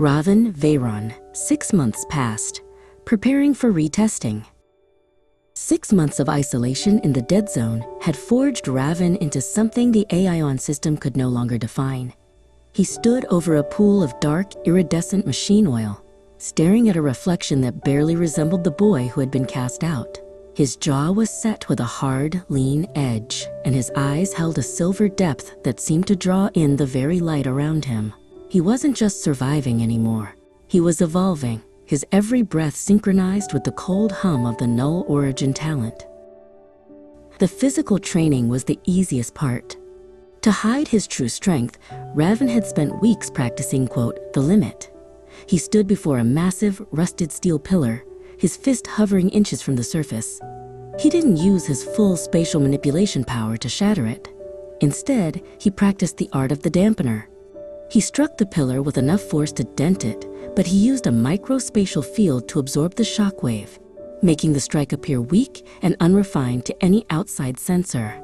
Ravn Veyron, 6 months passed, preparing for retesting. 6 months of isolation in the dead zone had forged Ravn into something the AION system could no longer define. He stood over a pool of dark, iridescent machine oil, staring at a reflection that barely resembled the boy who had been cast out. His jaw was set with a hard, lean edge, and his eyes held a silver depth that seemed to draw in the very light around him. He wasn't just surviving anymore. He was evolving, his every breath synchronized with the cold hum of the Null Origin talent. The physical training was the easiest part. To hide his true strength, Ravn had spent weeks practicing, quote, the limit. He stood before a massive, rusted steel pillar, his fist hovering inches from the surface. He didn't use his full spatial manipulation power to shatter it. Instead, he practiced the art of the dampener. He struck the pillar with enough force to dent it, but he used a micro-spatial field to absorb the shockwave, making the strike appear weak and unrefined to any outside sensor.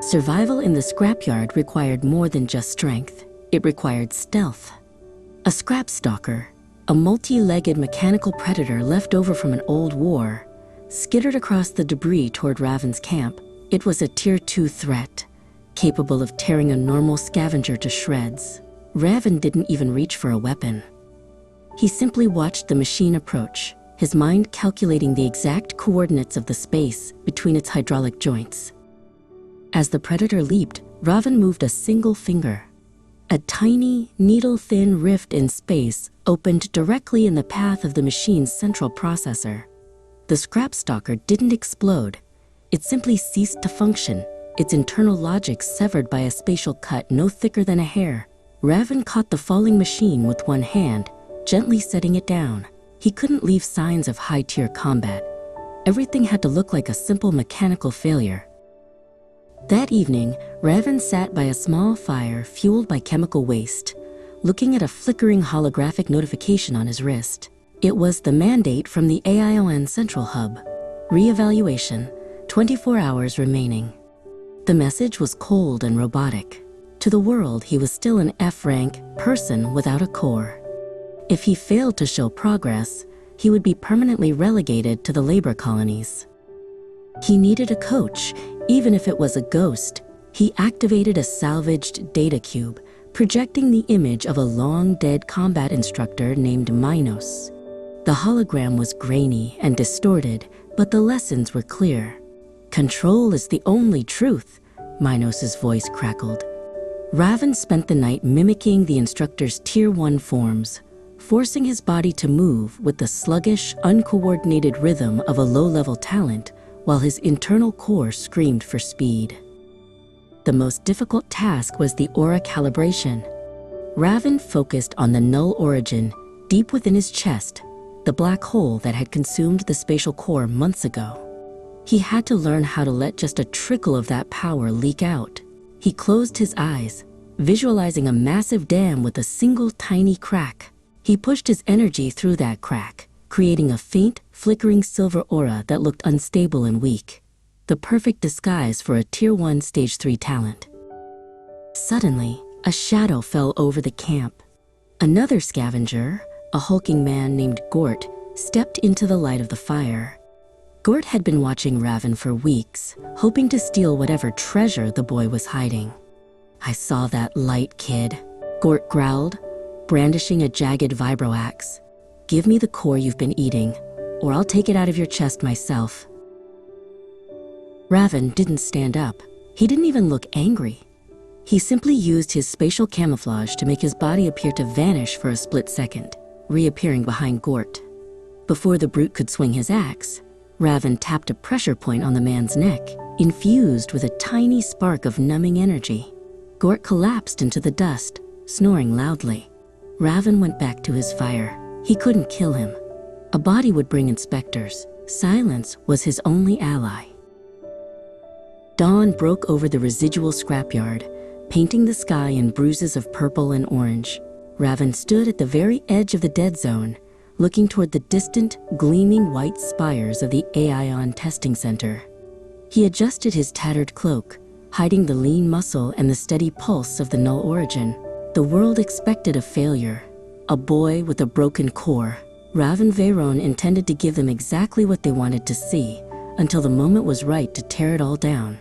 Survival in the scrapyard required more than just strength. It required stealth. A scrap stalker, a multi-legged mechanical predator left over from an old war, skittered across the debris toward Ravn's camp. It was a Tier 2 threat, capable of tearing a normal scavenger to shreds. Ravn didn't even reach for a weapon. He simply watched the machine approach, his mind calculating the exact coordinates of the space between its hydraulic joints. As the predator leaped, Ravn moved a single finger. A tiny, needle-thin rift in space opened directly in the path of the machine's central processor. The scrap stalker didn't explode. It simply ceased to function, its internal logic severed by a spatial cut no thicker than a hair. Ravn caught the falling machine with one hand, gently setting it down. He couldn't leave signs of high-tier combat. Everything had to look like a simple mechanical failure. That evening, Ravn sat by a small fire fueled by chemical waste, looking at a flickering holographic notification on his wrist. It was the mandate from the AION Central Hub. Re-evaluation, 24 hours remaining. The message was cold and robotic. To the world, he was still an F-rank person without a core. If he failed to show progress, he would be permanently relegated to the labor colonies. He needed a coach, even if it was a ghost. He activated a salvaged data cube, projecting the image of a long-dead combat instructor named Minos. The hologram was grainy and distorted, but the lessons were clear. Control is the only truth, Minos's voice crackled. Ravn spent the night mimicking the instructor's Tier 1 forms, forcing his body to move with the sluggish, uncoordinated rhythm of a low-level talent, while his internal core screamed for speed. The most difficult task was the aura calibration. Ravn focused on the Null Origin deep within his chest, the black hole that had consumed the spatial core months ago. He had to learn how to let just a trickle of that power leak out. He closed his eyes, visualizing a massive dam with a single tiny crack. He pushed his energy through that crack, creating a faint, flickering silver aura that looked unstable and weak, the perfect disguise for a Tier 1 Stage 3 talent. Suddenly, a shadow fell over the camp. Another scavenger, a hulking man named Gort, stepped into the light of the fire. Gort had been watching Ravn for weeks, hoping to steal whatever treasure the boy was hiding. "I saw that light, kid," Gort growled, brandishing a jagged vibroaxe. "Give me the core you've been eating, or I'll take it out of your chest myself." Ravn didn't stand up. He didn't even look angry. He simply used his spatial camouflage to make his body appear to vanish for a split second, reappearing behind Gort. Before the brute could swing his axe, Ravn tapped a pressure point on the man's neck, infused with a tiny spark of numbing energy. Gort collapsed into the dust, snoring loudly. Ravn went back to his fire. He couldn't kill him. A body would bring inspectors. Silence was his only ally. Dawn broke over the residual scrapyard, painting the sky in bruises of purple and orange. Ravn stood at the very edge of the dead zone, looking toward the distant, gleaming white spires of the AION testing center. He adjusted his tattered cloak, hiding the lean muscle and the steady pulse of the Null Origin. The world expected a failure. a boy with a broken core. Ravn Veyron intended to give them exactly what they wanted to see, until the moment was right to tear it all down.